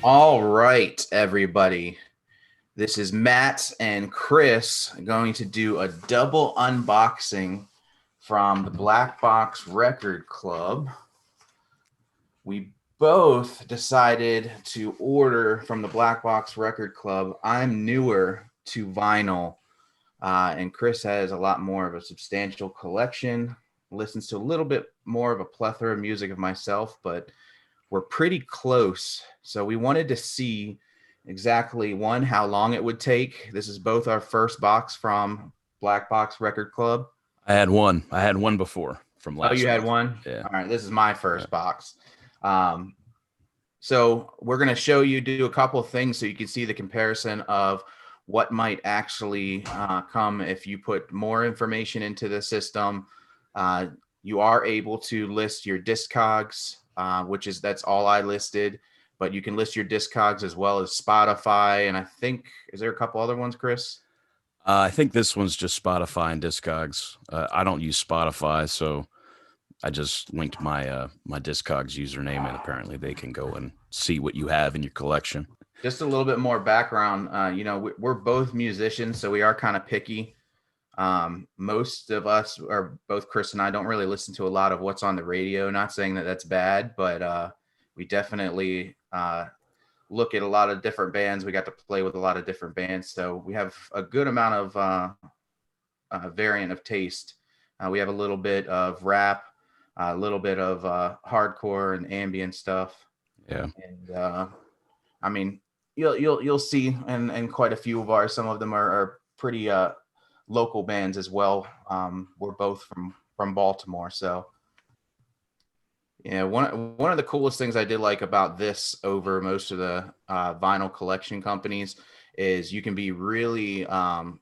All right, everybody. This is Matt and Chris going to do a double unboxing from the Black Box Record Club. We both decided to order from the Black Box Record Club. I'm newer to vinyl, and Chris has a lot more of a substantial collection, listens to a little bit more of a plethora of music of myself, but we're pretty close. So we wanted to see exactly one, how long it would take. This is both our first box from Black Box Record Club. I had one. I had one before from Oh, you last had month. one? Yeah. All right, this is my Yeah. first box. Um, so we're going to show you, do a couple of things so you can see the comparison of what might actually come if you put more information into the system. Uh, you are able to list your Discogs, that's all I listed, but you can list your Discogs as well as Spotify. And I think, is there a couple other ones, Chris? I think this one's just Spotify and Discogs. I don't use Spotify, so I just linked my Discogs username, and apparently they can go and see what you have in your collection. Just a little bit more background. We're both musicians, so we are kind of picky. Most of us, or both Chris and I, don't really listen to a lot of what's on the radio. Not saying that that's bad, but we definitely look at a lot of different bands. We got to play with a lot of different bands, so we have a good amount of variant of taste. We have a little bit of rap, a little bit of hardcore and ambient stuff, Yeah. and I mean, you'll see, and quite a few of ours. Some of them are pretty local bands as well. We're both from Baltimore, so yeah. One of the coolest things I did like about this over most of the vinyl collection companies is you can be really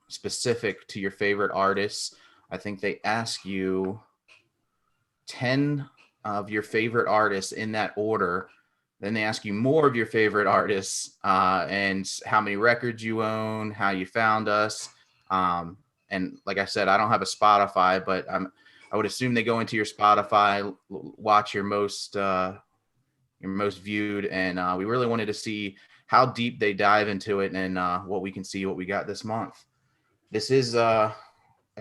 specific to your favorite artists. I think they ask you 10 of your favorite artists in that order. Then they ask you more of your favorite artists and how many records you own, how you found us. And like I said, I don't have a Spotify, but I would assume they go into your Spotify, watch your most viewed, and we really wanted to see how deep they dive into it and what we can see what we got this month. This is I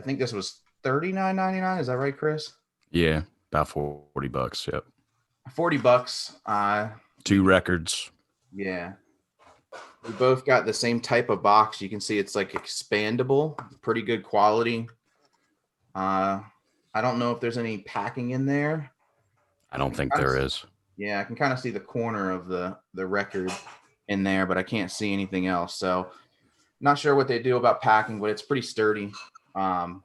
think this was $39.99. Is that right, Chris? Yeah. About $40. Yep. $40. Two records. Yeah. We both got the same type of box. You can see it's like expandable, pretty good quality. Uh, I don't know if there's any packing in there. I I don't can think kind of there is. Yeah, I can kind of see the corner of the record in there, but I can't see anything else. So not sure what they do about packing, but it's pretty sturdy. Um,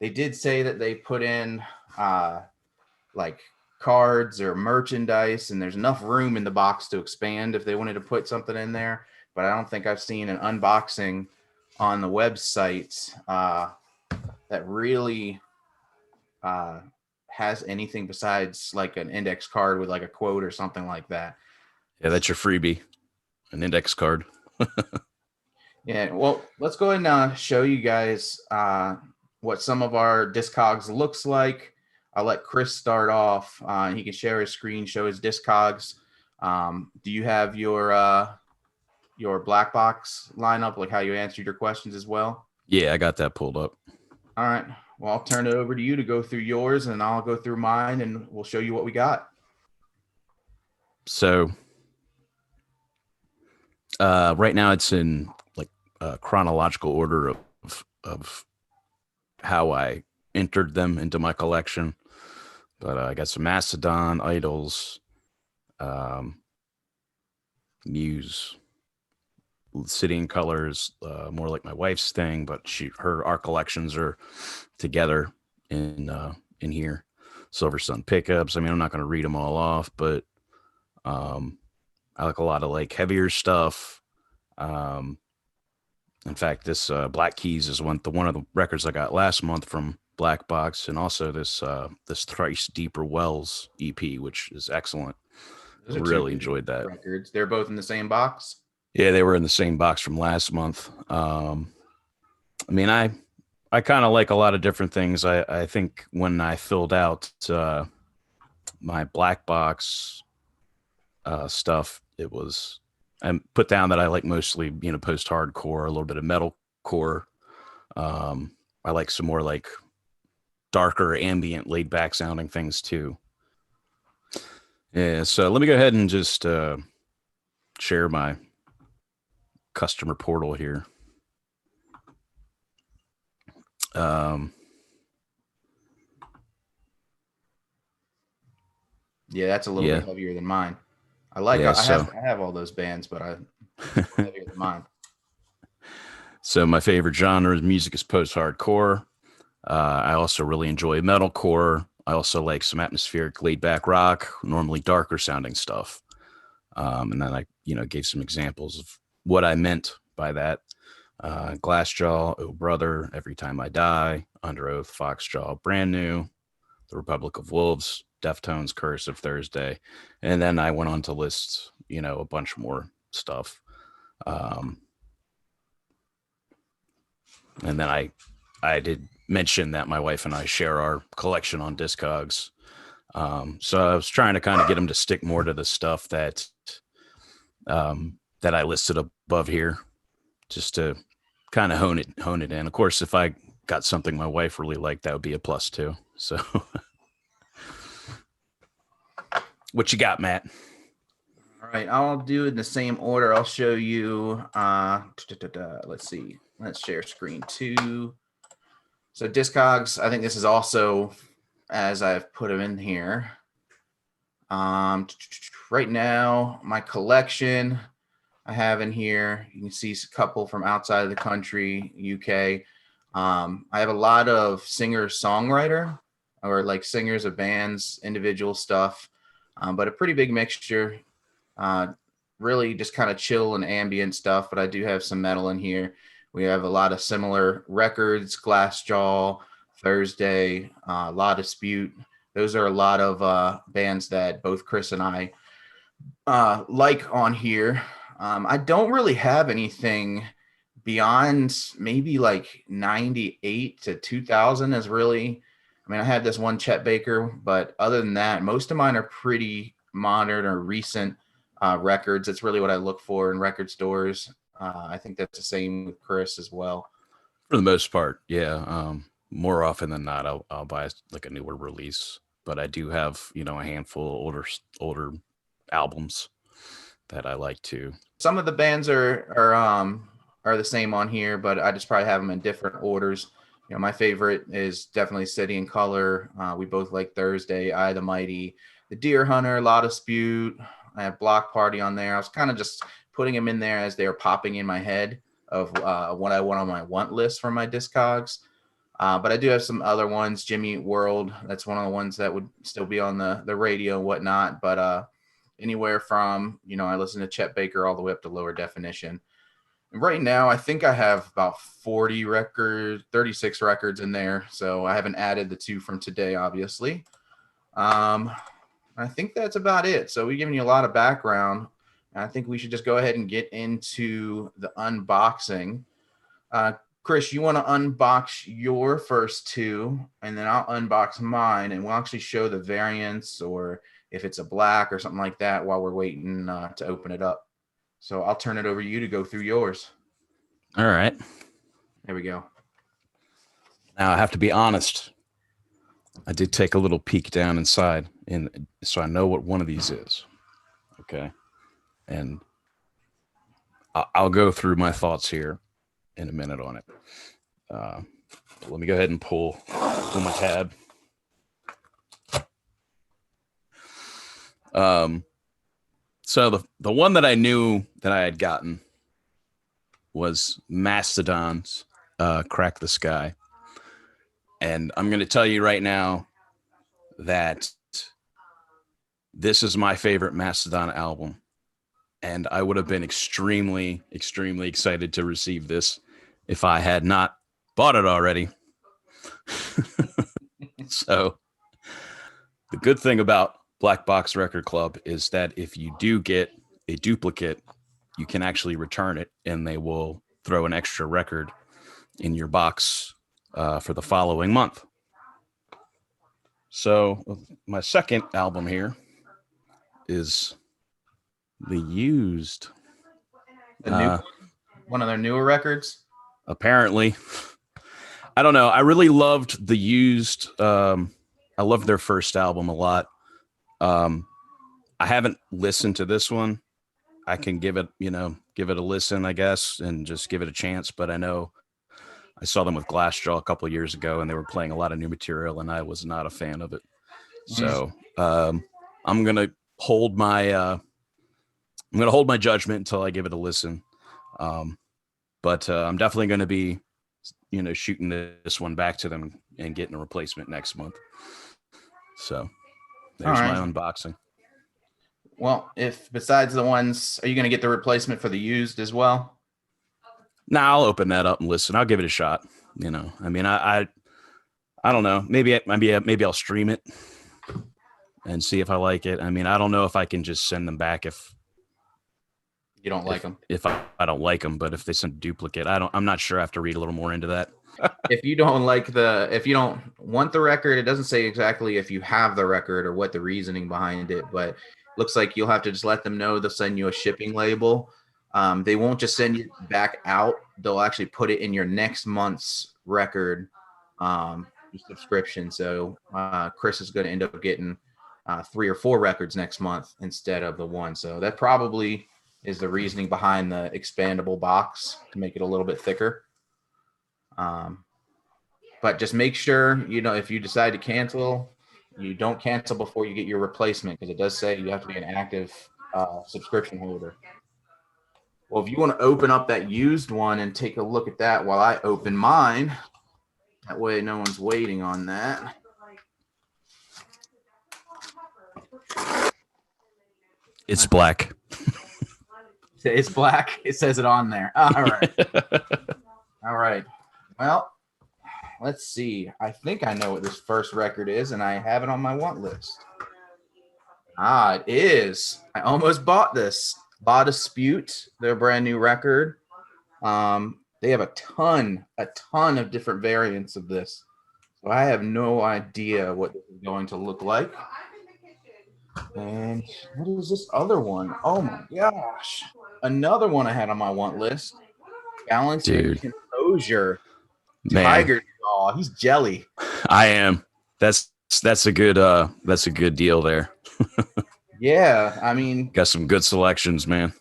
they did say that they put in uh, like cards or merchandise, and there's enough room in the box to expand if they wanted to put something in there. But I don't think I've seen an unboxing on the website that really uh, has anything besides like an index card with like a quote or something like that. Yeah, that's your freebie, an index card. Yeah, well, let's go ahead and show you guys what some of our Discogs looks like. I'll let Chris start off. He can share his screen, show his Discogs. Do you have your black box lineup, like how you answered your questions as well? Yeah, I got that pulled up. All right. Well, I'll turn it over to you to go through yours, and I'll go through mine, and we'll show you what we got. So right now it's in like chronological order of how I entered them into my collection. But I got some Mastodon, Idols, um, Muse, City in Colors, more like my wife's thing, but our collections are together in here. Silver Sun pickups. I mean, I'm not going to read them all off, but um, I like a lot of like heavier stuff. Um, in fact, this Black Keys is one of the records I got last month from Black Box, and also this Thrice Deeper Wells EP, which is excellent. I Those are two really good enjoyed that. records. They're both in the same box. Yeah, they were in the same box from last month. I mean, I kind of like a lot of different things. I think when I filled out my Black Box stuff, it was I put down that I like mostly, post-hardcore, a little bit of metalcore. I like some more like darker, ambient, laid-back sounding things too. Yeah, so let me go ahead and just share my customer portal here. Yeah, that's a little Yeah. bit heavier than mine. I like. Yeah, I so have all those bands, but it's a little heavier than mine. so my favorite genre of music is post-hardcore. I also really enjoy metalcore. I also like some atmospheric, laid-back rock, normally darker sounding stuff. And then I, gave some examples of what I meant by that. Glassjaw, Oh Brother, Every Time I Die, Under Oath, Foxjaw, Brand New, The Republic of Wolves, Deftones, Curse of Thursday. And then I went on to list, a bunch more stuff. And then I did mention that my wife and I share our collection on Discogs. So I was trying to kind of get them to stick more to the stuff that I listed above here, just to kind of hone it in. Of course, if I got something my wife really liked, that would be a plus too. So what you got, Matt? All right, I'll do it in the same order. I'll show you. Let's see. Let's share screen 2. So Discogs, I think this is also as I've put them in here. Right now, my collection I have in here, you can see a couple from outside of the country, UK. I have a lot of singer-songwriter or like singers of bands, individual stuff, but a pretty big mixture. Really just kind of chill and ambient stuff, but I do have some metal in here. We have a lot of similar records, Glassjaw, Thursday, La Dispute. Those are a lot of bands that both Chris and I like on here. I don't really have anything beyond maybe like 98 to 2000 is really, I mean, I had this one Chet Baker, but other than that, most of mine are pretty modern or recent records. It's really what I look for in record stores. I think that's the same with Chris as well. For the most part, yeah. More often than not, I'll buy like a newer release, but I do have a handful of older albums that I like too. Some of the bands are the same on here, but I just probably have them in different orders. My favorite is definitely City and Color. We both like Thursday, I the Mighty, The Deer Hunter, La Dispute. I have Block Party on there. I was kind of just putting them in there as they were popping in my head of what I want on my want list from my Discogs. But I do have some other ones. Jimmy Eat World. That's one of the ones that would still be on the radio and whatnot. But anywhere from, I listen to Chet Baker all the way up to Lower Definition. And right now, I think I have about 36 records in there. So I haven't added the 2 from today, obviously. I think that's about it. So we've given you a lot of background. I think we should just go ahead and get into the unboxing. Chris, you want to unbox your first 2, and then I'll unbox mine, and we'll actually show the variants or if it's a black or something like that while we're waiting to open it up. So I'll turn it over to you to go through yours. All right. There we go. Now I have to be honest. I did take a little peek down inside, so I know what one of these is. Okay. And I'll go through my thoughts here in a minute on it. Let me go ahead and pull my tab. So the one that I knew that I had gotten was Mastodon's Crack the Sky. And I'm going to tell you right now that this is my favorite Mastodon album. And I would have been extremely, extremely excited to receive this if I had not bought it already. So the good thing about Black Box Record Club is that if you do get a duplicate, you can actually return it and they will throw an extra record in your box for the following month. So my second album here is the used A new one of their newer records. Apparently, I don't know. I really loved the Used. I loved their first album a lot. I haven't listened to this one. I can give it a listen, I guess, and just give it a chance. But I know I saw them with Glassjaw a couple of years ago, and they were playing a lot of new material, and I was not a fan of it. So I'm gonna hold my judgment until I give it a listen. But I'm definitely going to be, shooting this one back to them and getting a replacement next month. So there's my unboxing. Well, if besides the ones, are you going to get the replacement for the Used as well? Now I'll open that up and listen. I'll give it a shot. I mean, I don't know. Maybe I'll stream it and see if I like it. I mean, I don't know if I can just send them back if you don't like them. If I don't like them, but if they send a duplicate, I'm not sure. I have to read a little more into that. If you don't want the record, it doesn't say exactly if you have the record or what the reasoning behind it, but looks like you'll have to just let them know. They'll send you a shipping label. They won't just send you back out. They'll actually put it in your next month's record subscription. So Chris is going to end up getting 3 or 4 records next month instead of the one. So that probably is the reasoning behind the expandable box to make it a little bit thicker. But just make sure, if you decide to cancel, you don't cancel before you get your replacement, because it does say you have to be an active subscription holder. Well, if you want to open up that Used one and take a look at that while I open mine, that way no one's waiting on that. It's black. It's black. It says it on there. All right. All right. Well, let's see. I think I know what this first record is, and I have it on my want list. It is. I almost bought this. La Dispute, their brand new record. They have a ton of different variants of this. So I have no idea what this is going to look like. And what is this other one? Oh my gosh. Another one I had on my want list. Balance and Composure. Man. Tiger Jaw. He's jelly. I am. That's a good deal there. Yeah, I mean, got some good selections, man.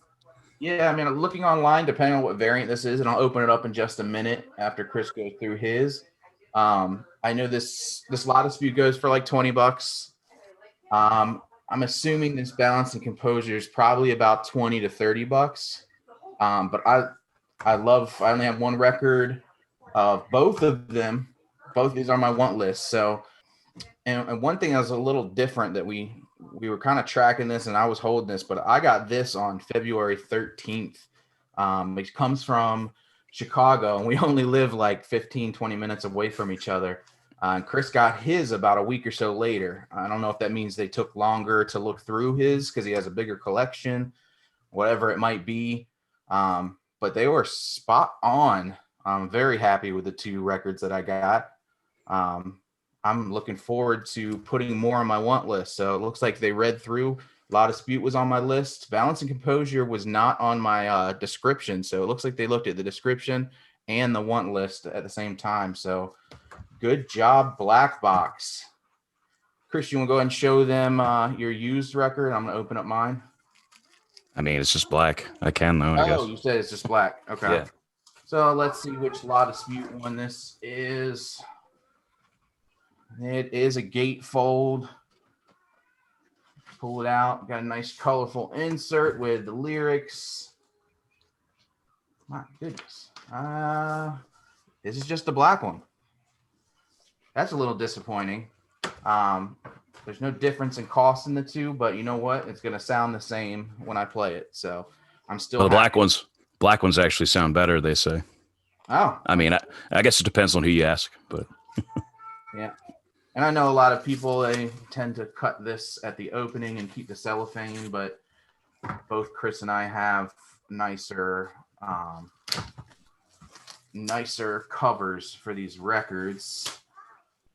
Yeah, I mean, looking online, depending on what variant this is, and I'll open it up in just a minute after Chris goes through his. I know this La Dispute goes for like $20. I'm assuming this Balance and Composure is probably about $20 to $30. But I only have one record of both of them. Both of these are on my want list. So, and one thing that was a little different that we were kind of tracking this, and I was holding this, but I got this on February 13th. It comes from Chicago, and we only live like 15, 20 minutes away from each other. And Chris got his about a week or so later. I don't know if that means they took longer to look through his because he has a bigger collection, whatever it might be. But they were spot on. I'm very happy with the 2 records that I got. I'm looking forward to putting more on my want list. So it looks like they read through. La Dispute was on my list. Balance and Composure was not on my description. So it looks like they looked at the description and the want list at the same time. So good job, Black Box. Chris, you want to go ahead and show them your Used record? I'm going to open up mine. I mean, it's just black. I can, though, I guess. Oh, you said it's just black. Okay. Yeah. So let's see which La Dispute one this is. It is a gatefold. Pull it out. Got a nice colorful insert with the lyrics. My goodness. This is just the black one. That's a little disappointing. There's no difference in cost in the two, but you know what? It's going to sound the same when I play it. So I'm still the black ones actually sound better, they say. Oh. I mean, I guess it depends on who you ask, but yeah. And I know a lot of people, they tend to cut this at the opening and keep the cellophane, but both Chris and I have nicer covers for these records.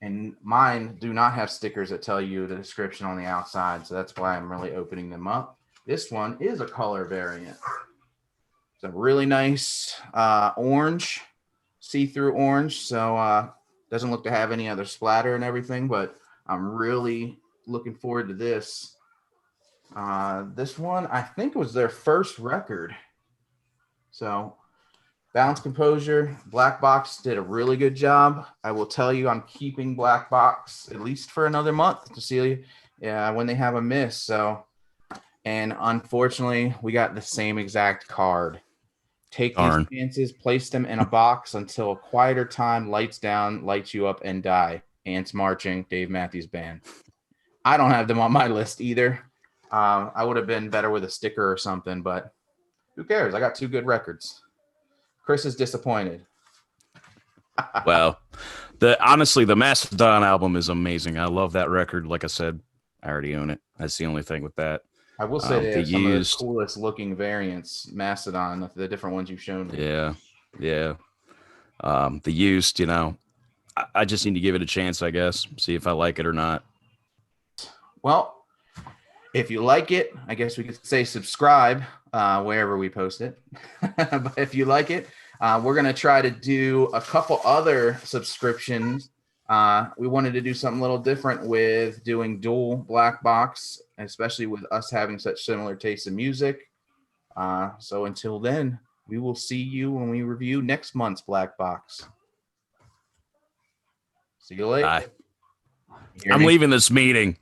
And mine do not have stickers that tell you the description on the outside, so that's why I'm really opening them up. This one is a color variant. It's a really nice orange, see-through orange. So doesn't look to have any other splatter and everything, but I'm really looking forward to this. This one, I think, was their first record. So Balance Composure, Black Box did a really good job. I will tell you, I'm keeping Black Box at least for another month to see when they have a miss. So, and unfortunately, we got the same exact card. Take Darn. these chances, place them in a box until a quieter time, lights down, lights you up, and die. Ants Marching, Dave Matthews Band. I don't have them on my list either. I would have been better with a sticker or something, but who cares? I got 2 good records. Chris is disappointed. Well, honestly, the Mastodon album is amazing. I love that record. Like I said, I already own it. That's the only thing with that. I will say they The have some of the Used. coolest looking variants, Mastodon, the different ones you've shown me. Yeah. The Used, I just need to give it a chance, I guess. See if I like it or not. Well, if you like it, I guess we could say subscribe wherever we post it. But if you like it, we're going to try to do a couple other subscriptions. We wanted to do something a little different with doing dual Black Box, especially with us having such similar tastes in music. So until then, we will see you when we review next month's Black Box. See you later. I'm leaving this meeting.